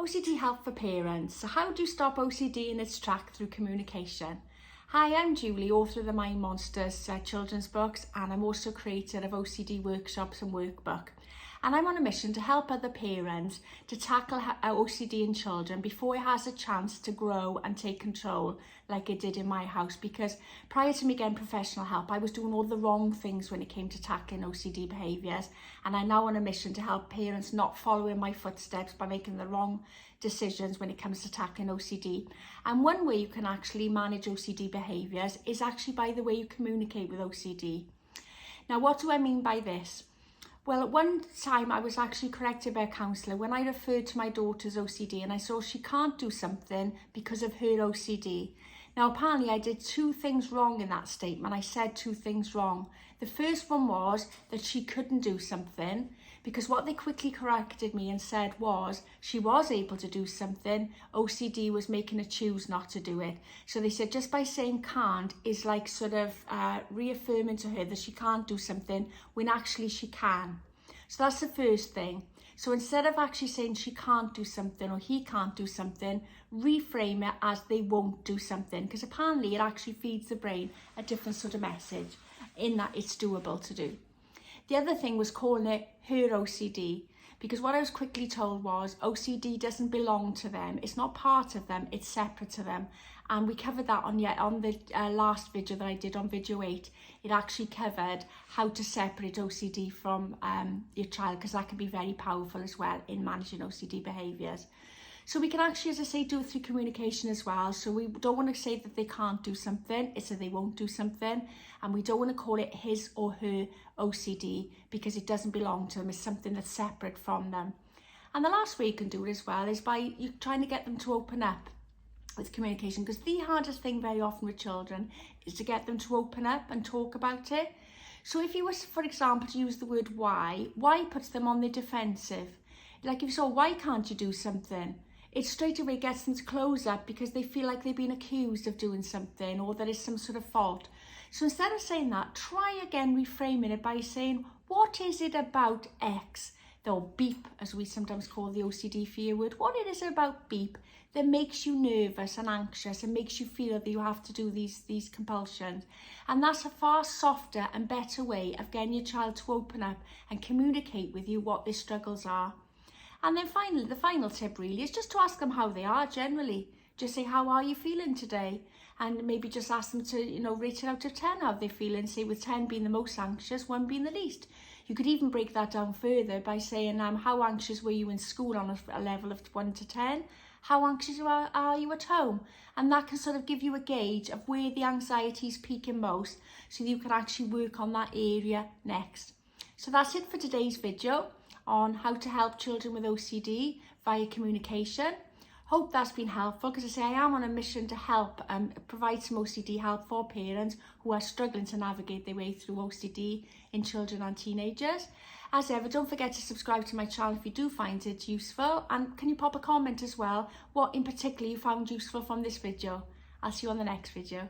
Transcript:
OCD help for parents. So how do you stop OCD in its track through communication? Hi, I'm Julie, author of the Mind Monsters children's books, and I'm also creator of OCD workshops and workbook. And I'm on a mission to help other parents to tackle OCD in children before it has a chance to grow and take control like it did in my house. Because prior to me getting professional help, I was doing all the wrong things when it came to tackling OCD behaviours. And I'm now on a mission to help parents not follow in my footsteps by making the wrong decisions when it comes to tackling OCD. And one way you can actually manage OCD behaviours is actually by the way you communicate with OCD. Now, what do I mean by this? Well, at one time I was actually corrected by a counsellor when I referred to my daughter's OCD and I saw she can't do something because of her OCD. Now, apparently I did two things wrong in that statement. I said two things wrong. The first one was that she couldn't do something, because what they quickly corrected me and said was she was able to do something. OCD was making her choose not to do it. So they said just by saying can't is like sort of reaffirming to her that she can't do something when actually she can. So that's the first thing. So instead of actually saying she can't do something or he can't do something, reframe it as they won't do something, because apparently it actually feeds the brain a different sort of message in that it's doable to do. The other thing was calling it her OCD, because what I was quickly told was OCD doesn't belong to them. It's not part of them, it's separate to them. And we covered that on the last video that I did on video 8. It actually covered how to separate OCD from your child, because that can be very powerful as well in managing OCD behaviours. So we can actually, as I say, do it through communication as well. So we don't want to say that they can't do something, it's that they won't do something. And we don't want to call it his or her OCD, because it doesn't belong to them. It's something that's separate from them. And the last way you can do it as well is by you trying to get them to open up with communication, because the hardest thing very often with children is to get them to open up and talk about it. So if you were, for example, to use the word why puts them on the defensive. Like if you saw, why can't you do something? It straight away gets them to close up because they feel like they've been accused of doing something or there is some sort of fault. So instead of saying that, try again reframing it by saying, what is it about X, or beep, as we sometimes call the OCD fear word, what it is about beep that makes you nervous and anxious and makes you feel that you have to do these compulsions. And that's a far softer and better way of getting your child to open up and communicate with you what their struggles are. And then finally, the final tip really is just to ask them how they are generally. Just say, how are you feeling today? And maybe just ask them to, rate it out of 10 how they're feeling, say with 10 being the most anxious, 1 being the least. You could even break that down further by saying, how anxious were you in school on a level of 1 to 10? How anxious are you at home? And that can sort of give you a gauge of where the anxiety is peaking most, so that you can actually work on that area next. So that's it for today's video on how to help children with OCD via communication. Hope that's been helpful, because I am on a mission to help provide some OCD help for parents who are struggling to navigate their way through OCD in children and teenagers. As ever, don't forget to subscribe to my channel if you do find it useful, and can you pop a comment as well, what in particular you found useful from this video. I'll see you on the next video.